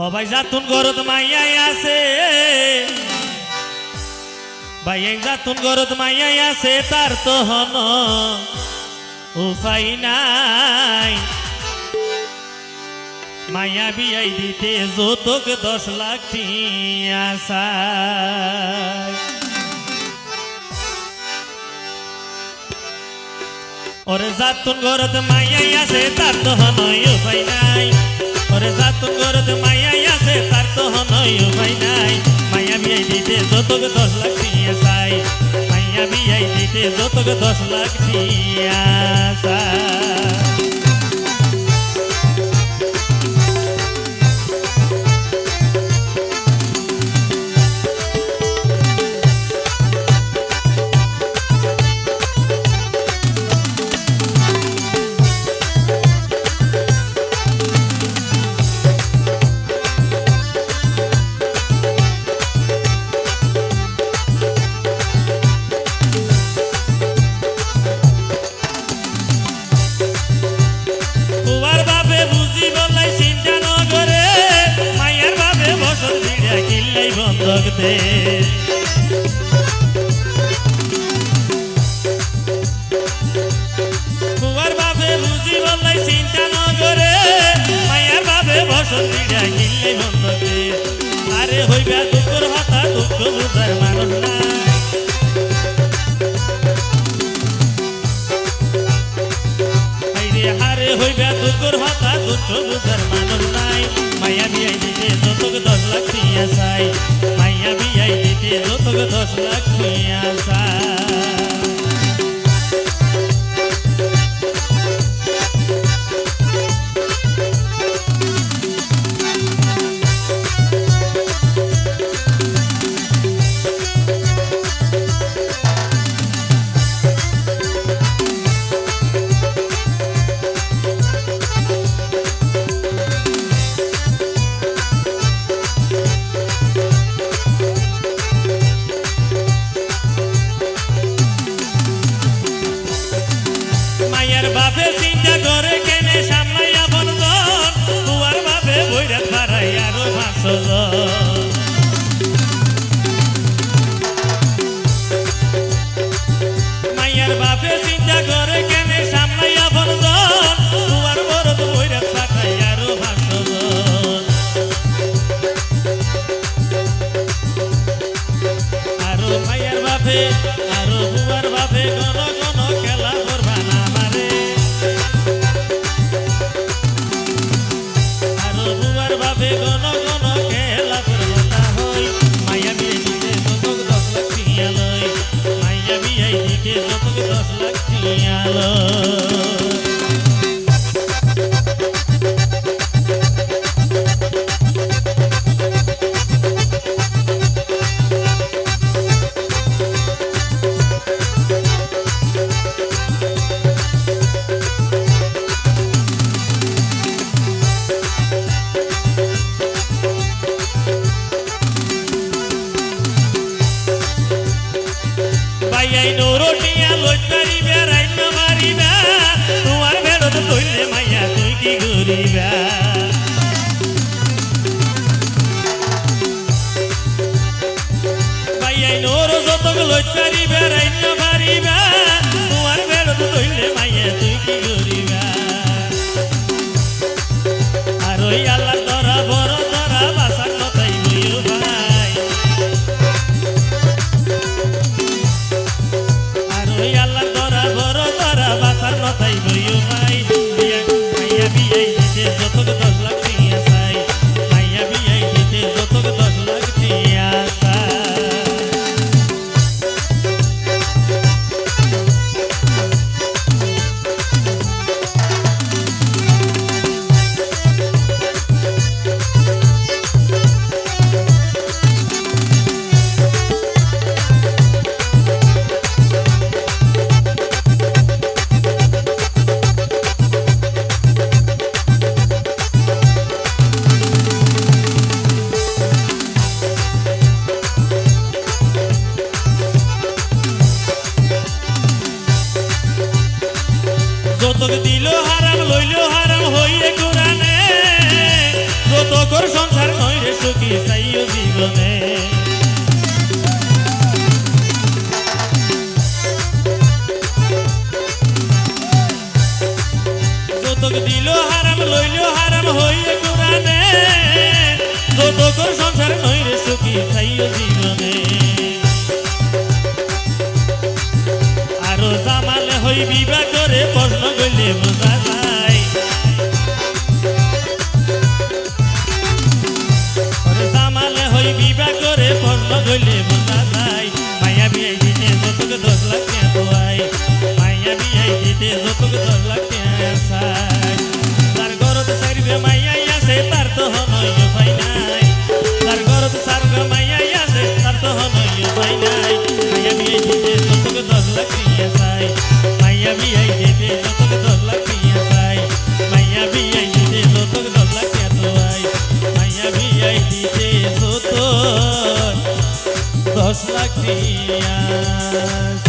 ও ভাই জাতুন গরত মাইয়াই আছে ভাই এক জাতুন গরত মাইয়াই আছে তার তো হন উপায় নাই মাইয়া বিয়াই দিতে যৌতুক 10 লাখ টিয়া চায় ওরে জাতুন গরত মাইয়াই আছে তার তো হন উপায় নাই ওরে জাতুন গরত মাইয়াই আছে তার তো হন উপায় নাই মাইয়া বিয়াই দিতে যৌতুক 10 লাখ টিয়া চায় মাইয়া বিয়াই দিতে যৌতুক 10 লাখ টিয়া চায় দে বুয়ার বাপে বুঝি বললাই চিন্তা নগরে মায়ার বাপে বসত বিড়া কিনলে বন্ধকে আরে হইবা দুঃখর হতা দুঃখ বুঝার মানুষ নাই আরে হারে হইবা দুঃখর হতা দুঃখ বুঝার মানুষ নাই মায়া বিয়াই দিতে যৌতুক 10 লাখ টিয়া চাই মাইয়া বিয়াই দিতে যৌতুক 10 লাখ টিয়া চাই বাপে চিন্তা করে কেনে সামলাইয়া বন্ধন বুয়ার বাপে বইরা ফারাই আরো 500 জন মাইয়ার বাপে চিন্তা করে কেনে সামলাইয়া বন্ধন বুয়ার বরদ বইরা ফারাই আরো 500 জন আরো মাইয়ার বাপে আরো বুয়ার বাপে গণ গণ খেলা করবা না বাপে গণ গণ খেলা করবতা হই মাইয়া বিয়াই দিতে যৌতুক 10 লাখ টিয়া লই মাইয়া বিয়াই দিতে যৌতুক 10 লাখ টিয়া লই ভাইয়াই নরটিয়া লই পারিবে রাইন মারিবা তোমার বেরত কইলে মাইয়া তুই কি করিবা ভাইয়াই নর যতক লই পারিবে রাইন মারিবা তোমার বেরত কইলে মাইয়া তুই কি করিবা আর ওই আল্লাহ ধরা বড় ধরা বাসার কথাই বইও ভাই ওই আল্লাহ ধরা বড় ধরা বাসার কথাই বইও ভাই মাইয়া বিয়াই দিতে যৌতুক 10 লাখ টিয়া চাই মাইয়া বিয়াই দিতে যৌতুক 10 লাখ টিয়া চাই সুখী চাইও জীবনে যৌতুক দিল হারাম লইল হারাম হইয়ে কোরআনে যৌতুকর সংসার নই রে সুখী চাইও জীবনে আরো জামালে হই বিবাহ করে প্রশ্ন করলে বোঝা যায় জামালে হই বিবাহ করে প্রশ্ন করলে বোঝা যায় মায়া বিয়াই দিতে যৌতুক 10 লাখ টাকা পাই মায়া বিয়াই দিতে যৌতুক 10 লাখ টাকা চাই তার ঘরত চাইবে মাইয়া আছে তার তো হনই উপায় নাই তার ঘরত চারবে মাইয়া আছে তার তো হনই উপায় নাই মায়া বিয়াই দিতে যৌতুক 10 লাখ টাকা চাই মাইয়া বিয়াই দিতে যৌতুক 10 লাখ টাকা চাই মাইয়া বিয়াই দিতে যৌতুক 10 লাখ টাকা পাই মাইয়া বিয়াই দিতে যৌতুক 10 লাখ টাকা